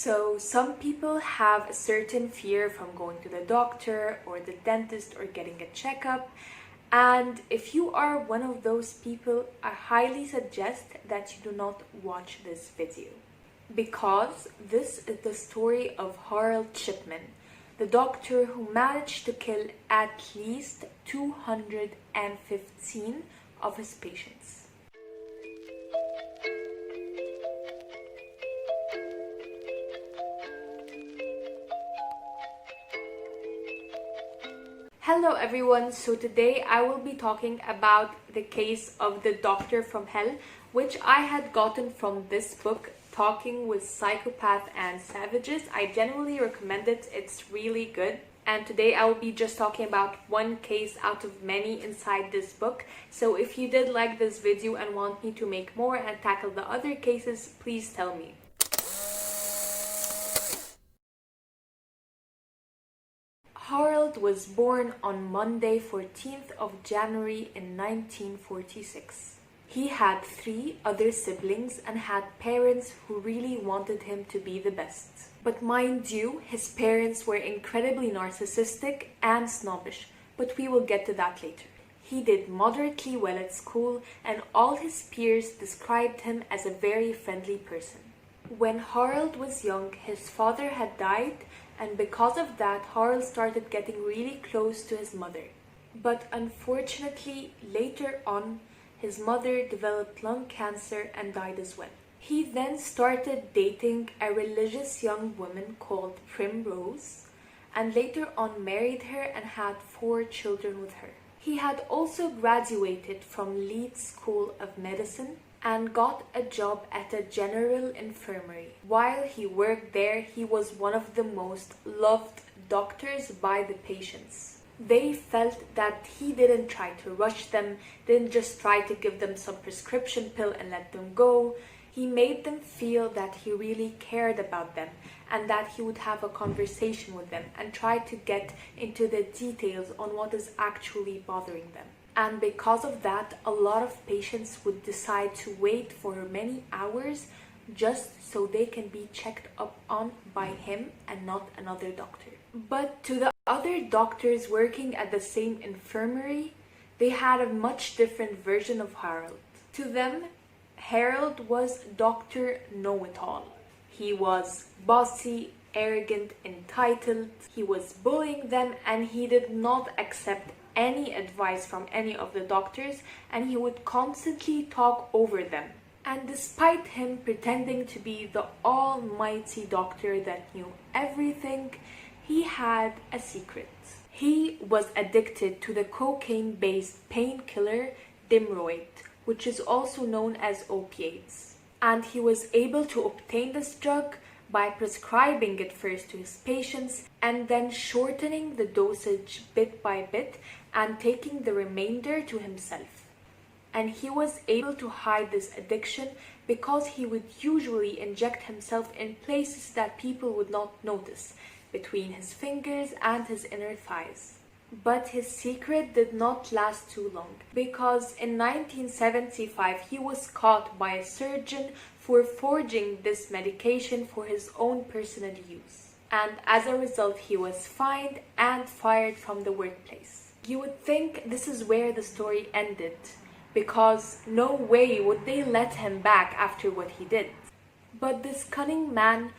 So some people have a certain fear from going to the doctor or the dentist or getting a checkup. And if you are one of those people, I highly suggest that you do not watch this video. Because this is the story of Harold Shipman, the doctor who managed to kill at least 215 of his patients. Hello everyone, so today I will be talking about the case of the Doctor from Hell, which I had gotten from this book, Talking with Psychopaths and Savages. I genuinely recommend it, it's really good. And today I will be just talking about one case out of many inside this book. So if you did like this video and want me to make more and tackle the other cases, please tell me. Harold was born on Monday, 14th of January in 1946. He had 3 other siblings and had parents who really wanted him to be the best. But mind you, his parents were incredibly narcissistic and snobbish, but we will get to that later. He did moderately well at school and all his peers described him as a very friendly person. When Harold was young, his father had died, and because of that, Harold started getting really close to his mother. But unfortunately, later on, his mother developed lung cancer and died as well. He then started dating a religious young woman called Primrose, and later on married her and had 4 children with her. He had also graduated from Leeds School of Medicine and got a job at a general infirmary. While he worked there, he was one of the most loved doctors by the patients. They felt that he didn't try to rush them, didn't just try to give them some prescription pill and let them go. He made them feel that he really cared about them and that he would have a conversation with them and try to get into the details on what is actually bothering them. And because of that, a lot of patients would decide to wait for many hours just so they can be checked up on by him and not another doctor. But to the other doctors working at the same infirmary, they had a much different version of Harold. To them, Harold was Dr. Know-it-all. He was bossy, arrogant, entitled. He was bullying them and he did not accept any advice from any of the doctors, and he would constantly talk over them. And despite him pretending to be the almighty doctor that knew everything, he had a secret. He was addicted to the cocaine-based painkiller Dimroid, which is also known as opiates. And he was able to obtain this drug by prescribing it first to his patients and then shortening the dosage bit by bit and taking the remainder to himself. And he was able to hide this addiction because he would usually inject himself in places that people would not notice, between his fingers and his inner thighs. But his secret did not last too long, because in 1975 he was caught by a surgeon for forging this medication for his own personal use. And as a result, he was fined and fired from the workplace. You would think this is where the story ended, because no way would they let him back after what he did. But this cunning man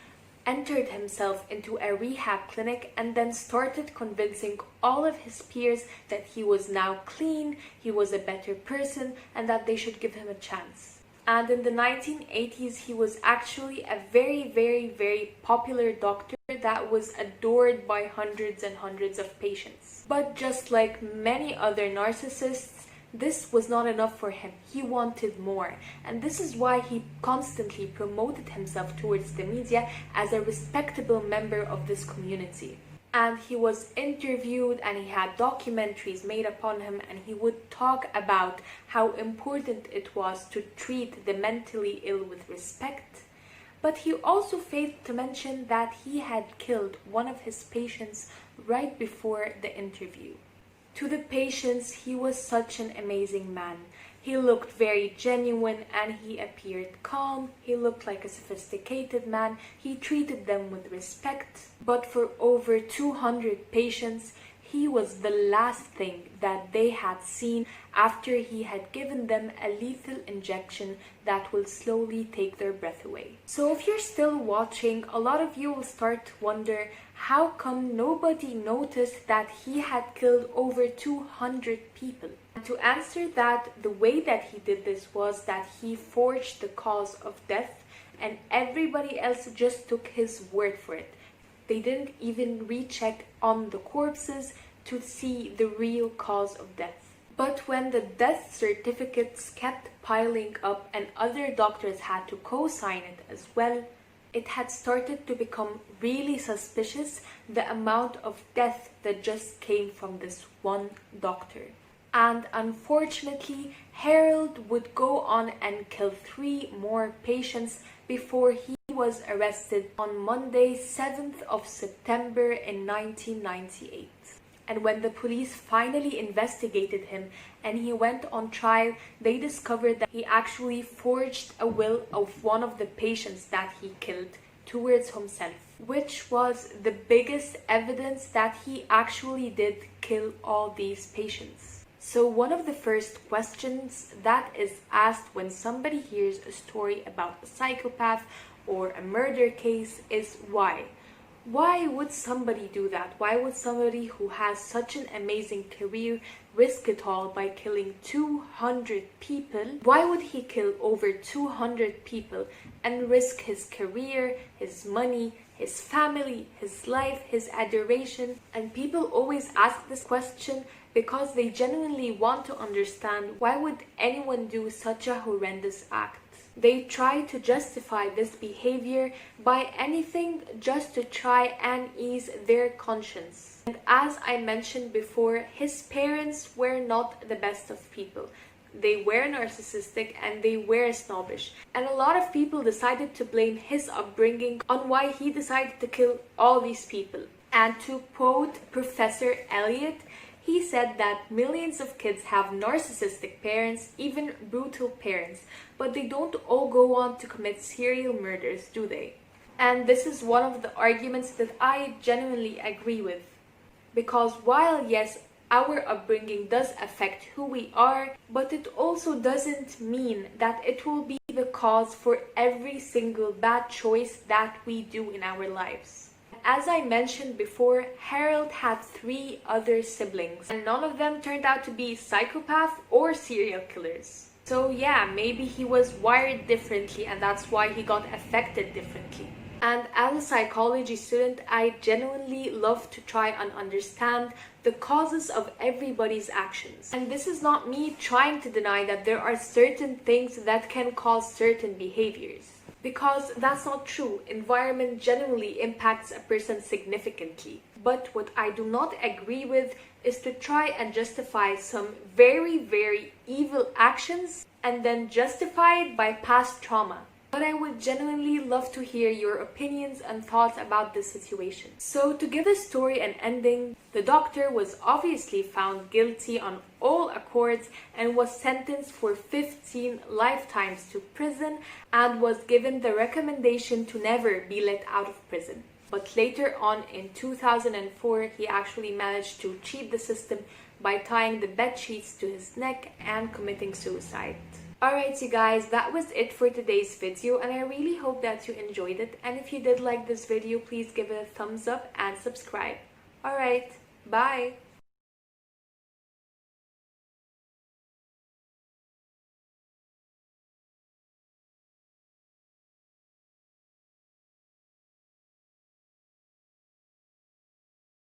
entered himself into a rehab clinic and then started convincing all of his peers that he was now clean, he was a better person, and that they should give him a chance. And in the 1980s, he was actually a very popular doctor that was adored by hundreds and hundreds of patients. But just like many other narcissists, this was not enough for him. He wanted more. And this is why he constantly promoted himself towards the media as a respectable member of this community. And he was interviewed and he had documentaries made upon him, and he would talk about how important it was to treat the mentally ill with respect. But he also failed to mention that he had killed one of his patients right before the interview. To the patients, he was such an amazing man. He looked very genuine and he appeared calm. He looked like a sophisticated man. He treated them with respect. But for over 200 patients, he was the last thing that they had seen after he had given them a lethal injection that will slowly take their breath away. So if you're still watching, a lot of you will start to wonder, how come nobody noticed that he had killed over 200 people? And to answer that, the way that he did this was that he forged the cause of death and everybody else just took his word for it. They didn't even recheck on the corpses to see the real cause of death. But when the death certificates kept piling up and other doctors had to co-sign it as well, it had started to become really suspicious, the amount of death that just came from this one doctor. And unfortunately, Harold would go on and kill 3 more patients before he was arrested on Monday, 7th of September in 1998. And when the police finally investigated him and he went on trial, they discovered that he actually forged a will of one of the patients that he killed towards himself, which was the biggest evidence that he actually did kill all these patients. So one of the first questions that is asked when somebody hears a story about a psychopath or a murder case is why? Why would somebody do that? Why would somebody who has such an amazing career risk it all by killing 200 people? Why would he kill over 200 people and risk his career, his money, his family, his life, his adoration? And people always ask this question because they genuinely want to understand, why would anyone do such a horrendous act? They try to justify this behavior by anything just to try and ease their conscience. And as I mentioned before, his parents were not the best of people. They were narcissistic and they were snobbish. And a lot of people decided to blame his upbringing on why he decided to kill all these people. And to quote Professor Elliot, he said that millions of kids have narcissistic parents, even brutal parents, but they don't all go on to commit serial murders, do they? And this is one of the arguments that I genuinely agree with. Because while yes, our upbringing does affect who we are, but it also doesn't mean that it will be the cause for every single bad choice that we do in our lives. As I mentioned before, Harold had 3 other siblings, and none of them turned out to be psychopaths or serial killers. So yeah, maybe he was wired differently and that's why he got affected differently. And as a psychology student, I genuinely love to try and understand the causes of everybody's actions. And this is not me trying to deny that there are certain things that can cause certain behaviors. Because that's not true. Environment generally impacts a person significantly. But what I do not agree with is to try and justify some very, very evil actions and then justify it by past trauma. But I would genuinely love to hear your opinions and thoughts about this situation. So to give the story an ending, the doctor was obviously found guilty on all accords and was sentenced for 15 lifetimes to prison and was given the recommendation to never be let out of prison. But later on in 2004, he actually managed to cheat the system by tying the bed sheets to his neck and committing suicide. Alright you guys, that was it for today's video and I really hope that you enjoyed it, and if you did like this video, please give it a thumbs up and subscribe. Alright, bye!